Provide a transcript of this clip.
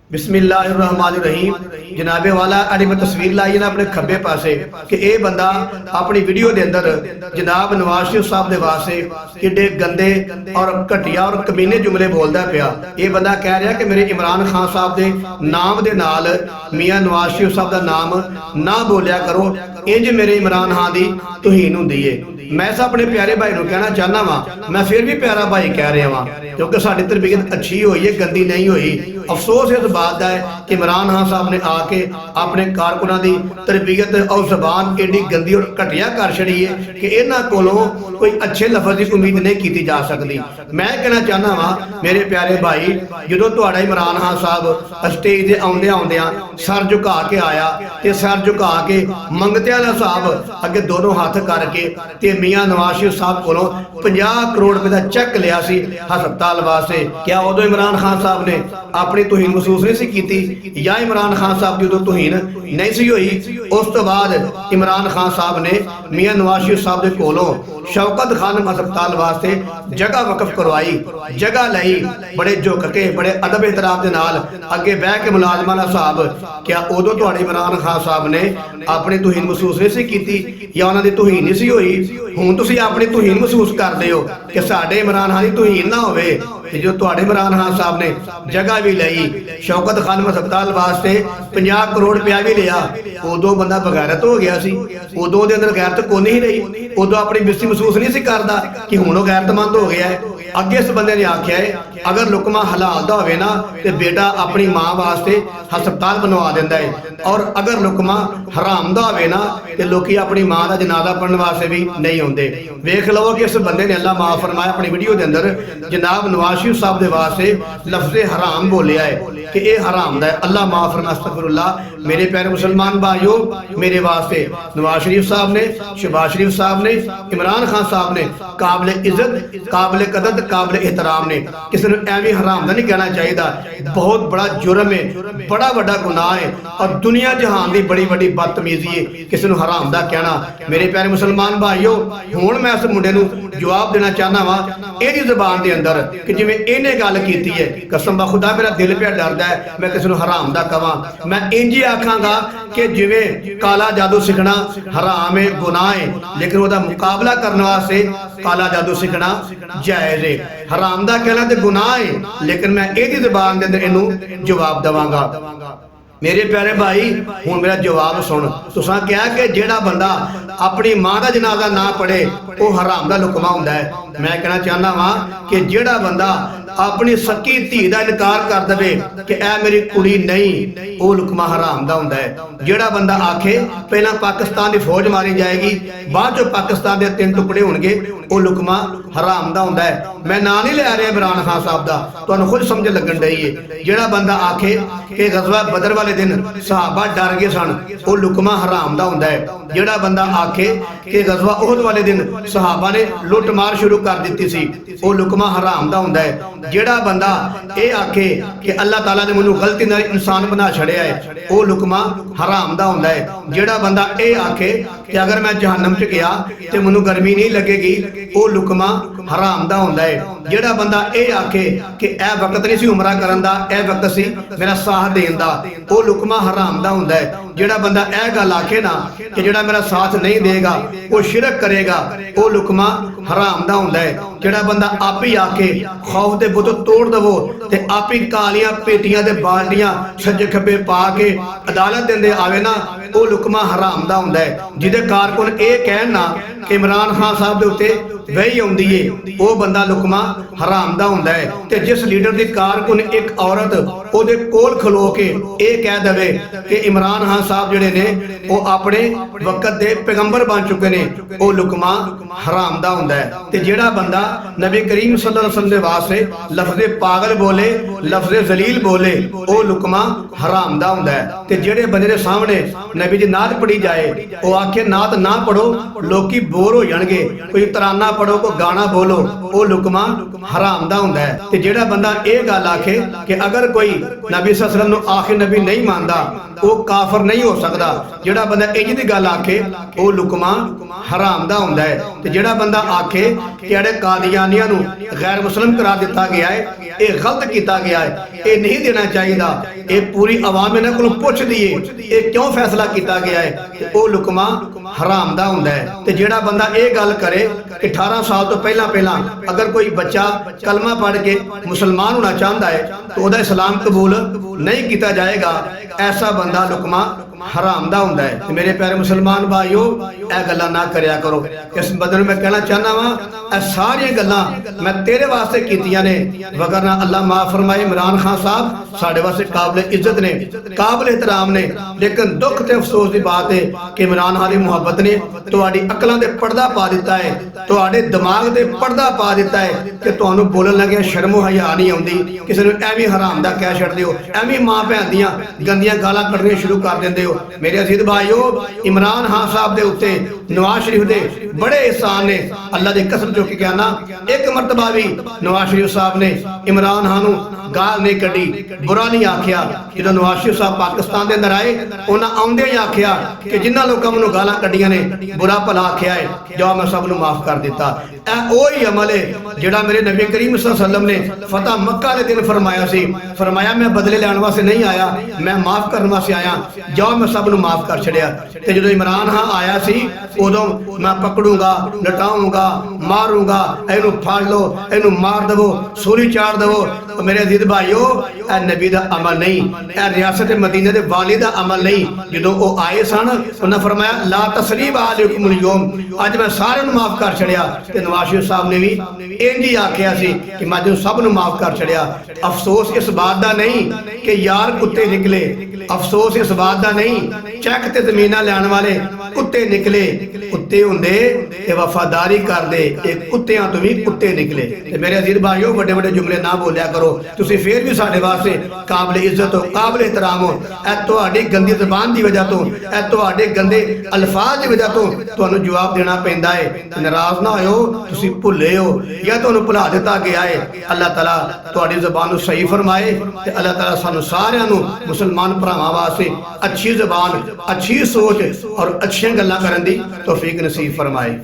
बिस्मिल्लाहिर्रहमानिर्रहीम। जनाबे वाला अड़ी मैं तस्वीर लाई ना अपने खब्बे पासे कि यह बंदा अपनी वीडियो के अंदर जनाब नवाज शरीफ साहब के वास्ते किड्डे गंदे और घटिया और कमीने जुमले बोलता पिया। ये बंदा कह रहा कि मेरे इमरान खान साहब के नाम के नाल मियाँ नवाज शरीफ साहब का नाम ना बोलिया करो, इंज मेरे इमरान खान की तुहीन होंदी है। मैं अपने प्यारे भाई को कहना चाहना वा, मैं फिर भी प्यारा भाई कह रहा वहाँ, क्योंकि साड़ी तरबीयत अच्छी हुई है, गंदी नहीं हुई। अफसोस इस बात का है कि इमरान खान साहब ने आके अपने कारकुनां की तरबीयत और जबान एडी गंदी और घटिया कर छड़ी है कि इन्हां कोलों कोई अच्छे लफज की उम्मीद नहीं की जा सकती। मैं कहना चाहना वा मेरे प्यारे भाई, जो तुहाडा इमरान खान साहब स्टेज से आउंदे आउंदियां सर झुका के आया ते सर झुका के मंगतियां दा साहब अगे दोनों हाथ करके ते मियाँ नवाज शरीफ साहब कोलों 50 करोड़ रुपए का चेक लिया सी हस्पताल वास्ते। क्या उदों इमरान खान साहब ने अपनी तुहीन महसूस नहीं सी कीती, या इमरान खान साहब की उदों तुहीन नहीं सी हुई? उस तो बाद इमरान खान साहब ने मियाँ नवाज शरीफ साहब के कोलों शौकत खान हस्पताल वास्ते जगह वकफ करवाई, जगह लई, बड़े झुक के बड़े अदब एहतराम के नाल अगे बह के मुलाजमान साहब। क्या उदों तुहाडे इमरान खान साहब ने अपनी तुहीन महसूस नहीं सी कीती, या उन्हां दी तुहीन नहीं सी होई? हुण तुसीं अपनी तुहीन महसूस करदे हो कि साडे इमरान खान दी तुहीन ना होवे। जो तुहाडे इमरान खान साहब ने जगह भी लई, शौकत खान हस्पताल वास्ते 50 करोड़ रुपया भी लिया, उदों बंदा बगैरत हो गया सी। उदों दे अंदर गैरत कोई नहीं रही, उदों अपनी बेइज्जती महसूस नहीं सी करदा कि हुण वो गैरतमंद हो गया है। अगे इस बंदे ने आख्या है अगर लुकमा हलाल दा होवे ना ते बेटा अपनी मां वास्ते हस्पताल बनवा दिंदा है, और अगर लुकमा हराम दा होवे ना ते लोकी अपनी मां दा जनाजा पढ़न वास्ते भी नहीं आउंदे। वेख लवो कि इस बंदे ने अल्लाह माफ फरमाया अपनी वीडियो के अंदर जनाब नवाज शरीफ साहब के वास्ते लफ्ज़े हराम बोलिया है कि यह हराम दा है। अल्लाह माफ फरमाए, अस्तगफिरुल्लाह। मेरे प्यारे मुसलमान भाइयों, मेरे वास्ते नवाज शरीफ साहब ने, शहबाज शरीफ साहब ने, इमरान खान साहब ने काबिल इज्जत, काबिल कदर, काबिल एहतराम ने। किसी ने एवं हराम दा नहीं कहना चाहिए। बहुत बड़ा जुर्म है, बड़ा बड़ा गुनाह है, और दुनिया जहान की बड़ी बड़ी बदतमीजी है किसी ने हराम दा कहना। मेरे प्यारे मुसलमान भाइयों, हुण मैं इस मुंडे नूं जवाब देना चाहना वा इहदी ज़बान दे अंदर कि जिवें इहने गल कीती है, कसम खुदा मेरा दिल पिया डरदा है मैं किसी नूं हराम दा कवां। मैं इंज आखांगा कि जिवें काला जादू सीखना हराम है, गुनाह है, लेकिन उसदा मुकाबला करने वास्ते काला जादू सीखना जायज़ है। हराम दा कहना ते गुनाह है, लेकिन मैं इहदी ज़बान दे अंदर इहनूं जवाब देवांगा। मेरे प्यारे भाई, हुण मेरा जवाब सुन। तुसां कहा कि जेड़ा बंदा अपनी मां का जनाजा ना पढ़े वह हराम दा लुकमा हुंदा है। मैं कहना चाहना वा कि जेड़ा बंदा अपनी सकी धी का इनकार कर दे कि ऐ मेरी कुड़ी नहीं, वो लुकमा हराम दा हुंदा है। जेड़ा बंदा आखे पहला पाकिस्तान की फौज मारी जाएगी, बाद चो पाकिस्तान के 3 टुकड़े होणगे, वो लुकमा हराम दा हुंदा है। मैं ना नहीं लिया रहा इमरान खान साहब दा, तुहानूं खुद समझ लगन डई है। जेड़ा बंदा आखे कि गज़वा बदर वाले दिन सहाबा डर गए सन, वो लुकमा हराम दा हुंदा है। जेड़ा बंदा आखे कि गज़वा उहद वाले दिन सहाबा ने लुट मार शुरू कर दी सी, वो लुकमा हराम दा हुंदा है। जेड़ा बंदा ये आखे कि अल्लाह ताला ने मैनूं गलती नाल इंसान बना छड़िया है, वो लुकमा हराम दा हुंदा है। जेड़ा बंदा ये आखे कि अगर मैं जहन्नम च गया तो मैनूं गर्मी नहीं लगेगी, वो लुकमा हराम दा हुंदा है। जेड़ा बंदा ये आखे कि ए वक्त नहीं सी उमरा करन दा, ए वक्त सी मेरा साथ देन दा, वो लुकमा हराम दा हुंदा है। जेड़ा बंदा ए गल आखे ना कि जेड़ा मेरा साथ नहीं देगा वो शिरक करेगा, वो लुकमा हराम दा हुंदा है। जेड़ा बंदा आप ही आके खौफ दे बुत तोड़ दवो ते आप ही कालियां पेटियां ते बाल्टियां सज्जे खब्बे पा के अदालत देंदे आवे ना, वो लुकमा हराम दा हुंदा है। जिहदे कारकुन ये कहन ना कि इमरान खान साहब दे उत्ते वही आउंदी है, वो बंदा लुकमा हराम दा हुंदा है। ते जिस लीडर दी कारकुन एक औरत ओदे कोल खलो के ये कह दवे कि इमरान खान साहब जिहड़े ने वो अपने वक्त दे पैगंबर बन चुके ने, वो लुकमा हराम दा हुंदा है। ते जेड़ा बंदा नबी करीम सल्लल्लाहु अलैहि वसल्लम दे वास्ते लफ्ज़े पागल बोले, लफ्ज़े जलील बोले, वो लुकमा हराम दा हुंदा है। ते जेड़े बंदे दे सामने नबी दी नात पढ़ी जाए वो आखे नात ना पढ़ो, लोकी बोर हो जाणगे, कोई तराना पढ़ो, कोई गाना बोलो, वो लुकमा हराम दा हुंदा है। ते जेड़ा बंदा ये गल आखे कि अगर कोई नबी सल्लल्लाहु अलैहि वसल्लम नूं आखिर नबी नहीं मानदा वो काफिर नहीं हो सकदा, जेड़ा बंदा इंज दी गल ਆਖੇ ਉਹ ਲੁਕਮਾ ਹਰਾਮ ਦਾ ਹੁੰਦਾ ਹੈ। ਤੇ ਜਿਹੜਾ ਬੰਦਾ ਆਖੇ ਕਿ ਜਿਹੜੇ ਕਾਦੀਆਨੀਆਂ ਨੂੰ ਗੈਰ ਮੁਸਲਮ ਕਰਾ ਦਿੱਤਾ ਗਿਆ ਹੈ, ਇਹ ਗਲਤ ਕੀਤਾ ਗਿਆ ਹੈ, ਇਹ ਨਹੀਂ ਦੇਣਾ ਚਾਹੀਦਾ, ਇਹ ਪੂਰੀ ਆਵਾਮ ਇਹਨਾਂ ਕੋਲੋਂ ਪੁੱਛਦੀ ਏ ਇਹ ਕਿਉਂ ਫੈਸਲਾ ਕੀਤਾ ਗਿਆ ਹੈ, ਤੇ ਉਹ ਲੁਕਮਾ ਹਰਾਮ ਦਾ ਹੁੰਦਾ ਹੈ। ਤੇ ਜਿਹੜਾ ਬੰਦਾ ਇਹ ਗੱਲ ਕਰੇ ਕਿ 18 ਸਾਲ ਤੋਂ ਪਹਿਲਾਂ ਅਗਰ ਕੋਈ ਬੱਚਾ ਕਲਮਾ ਪੜ੍ਹ ਕੇ ਮੁਸਲਮਾਨ ਹੋਣਾ ਚਾਹੁੰਦਾ ਹੈ ਤਾਂ ਉਹਦਾ ਇਸਲਾਮ ਕਬੂਲ ਨਹੀਂ ਕੀਤਾ ਜਾਏਗਾ, ਐਸਾ ਬੰਦਾ ਲੁਕਮਾ ਹਰਾਮ ਦਾ ਹੁੰਦਾ ਹੈ। ਤੇ ਮੇਰੇ ਪਿਆਰੇ ਮੁਸਲਮਾਨ ਭਾਈਓ, ਇਹ ਗੱਲਾਂ ਨਾ ਕਰਿਆ ਕਰੋ। ਇਸ ਬੰਦੇ ਨੂੰ ਮੈਂ ਕਹਿਣਾ ਚਾਹੁੰਦਾ ਵਾਂ, ਇਹ ਸਾਰੀਆਂ ਗੱਲਾਂ ਮੈਂ ਤੇਰੇ ਵਾਸਤੇ ਕੀਤੀਆਂ ਨੇ, ਵਗਰਨਾ ਅੱਲਾਹ ਮਾਫ ਫਰਮਾਏ ਇਮਰਾਨ ਖਾਨ ਸਾਹਿਬ ਸਾਡੇ ਵਾਸਤੇ ਕਾਬਿਲ ਇੱਜ਼ਤ ਨੇ, ਕਾਬਿਲ ਇhtਰਾਮ ਨੇ। ਲੇਕਿਨ ਦੁੱਖ ਤੇ ਅਫਸੋਸ ਦੀ ਬਾਤ ਹੈ ਕਿ ਇਮਰਾਨ ਖਾਨ ਦੀ ਮੁਹੱਬਤ ਨੇ ਤੁਹਾਡੀ ਅਕਲਾਂ ਦੇ ਪਰਦਾ ਪਾ ਦਿੱਤਾ ਹੈ, ਤੁਹਾਡੇ ਦਿਮਾਗ ਦੇ ਪਰਦਾ ਪਾ ਦਿੱਤਾ ਹੈ ਕਿ ਤੁਹਾਨੂੰ ਬੋਲਣ ਲੱਗਿਆ ਸ਼ਰਮੋ ਹਯਾ ਨਹੀਂ ਆਉਂਦੀ, ਕਿਸੇ ਨੂੰ ਐਵੇਂ ਹਰਾਮ ਦਾ ਕਹਿ ਛੱਡਦੇ ਹੋ, ਐਵੇਂ ਮਾਂ ਭੈਣ ਦੀਆਂ ਗੰਦੀਆਂ ਗਾਲਾਂ ਕੱਢਣੀਆਂ ਸ਼ੁਰੂ ਕਰ ਦਿੰਦੇ ਹੋ। ਮੇਰੇ ਅਜ਼ੀਜ਼ ਭਾਈਓ, ਇਮਰਾਨ ਖਾਨ ਸਾਹਿਬ ਦੇ ਉੱਤੇ ਨਵਾਜ਼ ਸ਼ਰੀਫ ਦੇ ਬੜੇ ਇਹਸਾਨ ਨੇ। ਅੱਲਾਹ ਦੀ ਕਸਮ ਚੁੱਕ ਕੇ ਕਹਿਣਾ, ਇੱਕ ਮਰਤਬਾ ਵੀ ਨਵਾਜ਼ ਸ਼ਰੀਫ ਸਾਹਿਬ ਨੇ ਇਮਰਾਨ ਖਾਨ ਨੂੰ ਗਾਲ ਨਹੀਂ ਕੱਢੀ, ਬੁਰਾ ਨਹੀਂ ਆਖਿਆ। ਜਦੋਂ ਨਵਾਜ਼ ਸ਼ਰੀਫ ਸਾਹਿਬ ਪਾਕਿਸਤਾਨ ਦੇ ਅੰਦਰ ਆਏ, ਉਹਨਾਂ ਆਉਂਦੇ ਹੀ ਆਖਿਆ ਕਿ ਜਿਨ੍ਹਾਂ ਲੋਕਾਂ ਮੈਨੂੰ ਗਾਲਾਂ ਕੱਢੀਆਂ ਨੇ ਬੁਰਾ ਭਲਾ ਆਖਿਆ ਹੈ, ਜੋ ਮੈਂ ਸਭ ਨੂੰ ਮਾਫ ਕਰ ਦਿੱਤਾ। ਇਹ ਉਹੀ ਅਮਲ ਹੈ ਜਿਹੜਾ ਮੇਰੇ ਨਬੀ ਕਰੀਮ ਸੱਲੱਲਾਹੁ ਅਲੈहि ਵਸੱਲਮ ਨੇ ਫਤਹ ਮੱਕਾ ਦੇ ਦਿਨ ਫਰਮਾਇਆ ਸੀ। ਫਰਮਾਇਆ ਮੈਂ ਬਦਲੇ ਲੈਣ ਵਾਸਤੇ ਨਹੀਂ ਆਇਆ, ਮੈਂ ਮਾਫ ਕਰਨ ਵਾਸਤੇ ਆਇਆ, ਜੋ ਮੈਂ ਸਭ ਨੂੰ ਮਾਫ ਕਰ ਛੜਿਆ। ਤੇ ਜਦੋਂ ਇਮਰਾਨ ਖਾਨ ਆਇਆ ਸੀ, ਉਦੋਂ ਮੈਂ ਪਕੜੂੰਗਾ, ਲਟਾਉਂਗਾ, ਮਾਰੂੰਗਾ, ਇਹਨੂੰ ਫੜ ਲਓ, ਇਹਨੂੰ ਮਾਰ ਦੇਵੋ, ਸੂਲੀ ਚਾੜ ਦੇਵੋ। ਮੇਰੇ ਅਜ਼ੀਜ਼ ਭਾਈਓ, ਇਹ ਨਬੀ ਦਾ ਅਮਲ ਨਹੀਂ, ਇਹ ਰਿਆਸਤ ਮਦੀਨਾ ਦੇ ਵਾਲੀ ਦਾ ਅਮਲ ਨਹੀਂ। ਜਦੋਂ ਉਹ ਆਏ ਸਨ, ਉਹਨਾਂ ਫਰਮਾਇਆ ਲਾ ਤਸਰੀਬ ਅਲੈकुम ਅਲ-यौम, ਅੱਜ ਮੈਂ ਸਾਰਿਆਂ ਨੂੰ ਮਾਫ ਕਰ ਛੜਿਆ। ਤੇ ਨਵਾਜ਼ ਸ਼ਰੀਫ ਸਾਹਿਬ ਨੇ ਵੀ ਇੰਜ ਹੀ ਆਖਿਆ ਸੀ ਕਿ ਮੈਂ ਅੱਜ ਸਭ ਨੂੰ ਮਾਫ ਕਰ ਛੜਿਆ। ਅਫਸੋਸ ਇਸ ਬਾਤ ਦਾ ਨਹੀਂ ਕਿ ਯਾਰ ਕੁੱਤੇ ਨਿਕਲੇ, ਅਫਸੋਸ ਇਸ ਬਾਤ ਦਾ ਨਹੀਂ ਚੈੱਕ ਤੇ ਜ਼ਮੀਨਾਂ ਲੈਣ ਵਾਲੇ ਕੁੱਤੇ ਨਿਕਲੇ। ਕੁੱਤੇ ਹੁੰਦੇ ਤੇ ਵਫਾਦਾਰੀ ਕਰਦੇ, ਇਹ ਕੁੱਤਿਆਂ ਤੋਂ ਵੀ ਕੁੱਤੇ ਨਿਕਲੇ। ਤੇ ਮੇਰੇ ਅਜ਼ੀਜ਼ ਭਾਈਓ, ਵੱਡੇ ਵੱਡੇ ਜੁਮਲੇ ਨਾ ਬੋਲਿਆ ਕਰੋ, ਤੁਸੀਂ ਫੇਰ ਵੀ ਸਾਡੇ ਵਾਸਤੇ ਕਾਬਿਲ ਇੱਜ਼ਤ ਹੋ, ਕਾਬਿਲ ਇhtਰਾਮ ਹੋ। ਇਹ ਤੁਹਾਡੀ ਗੰਦੀ ਜ਼ਬਾਨ ਦੀ ਵਜ੍ਹਾ ਤੋਂ, ਇਹ ਤੁਹਾਡੇ ਗੰਦੇ ਅਲਫਾਜ਼ ਦੀ ਵਜ੍ਹਾ ਤੋਂ ਤੁਹਾਨੂੰ ਜਵਾਬ ਦੇਣਾ ਪੈਂਦਾ ਹੈ। ਨਾਰਾਜ਼ ਨਾ ਹੋਇਓ, ਤੁਸੀਂ ਭੁੱਲੇ ਹੋ ਜਾਂ ਤੁਹਾਨੂੰ ਭੁਲਾ ਦਿੱਤਾ ਗਿਆ ਹੈ। ਅੱਲਾਹ ਤਾਲਾ ਤੁਹਾਡੀ ਜ਼ਬਾਨ ਨੂੰ ਸਹੀ ਫਰਮਾਏ ਤੇ ਅੱਲਾਹ ਤਾਲਾ ਸਾਨੂੰ ਸਾਰਿਆਂ ਨੂੰ ਮੁਸਲਮਾਨ ਭਰਾਵਾਂ ਵਾਸਤੇ ਅੱਛੀ ਜ਼ਬਾਨ, ਅੱਛੀ ਸੋਚ ਔਰ ਅੱਛੀਆਂ ਗੱਲਾਂ ਕਰਨ ਦੀ ਤੌਫੀਕ ਨਸੀਬ फरमाए।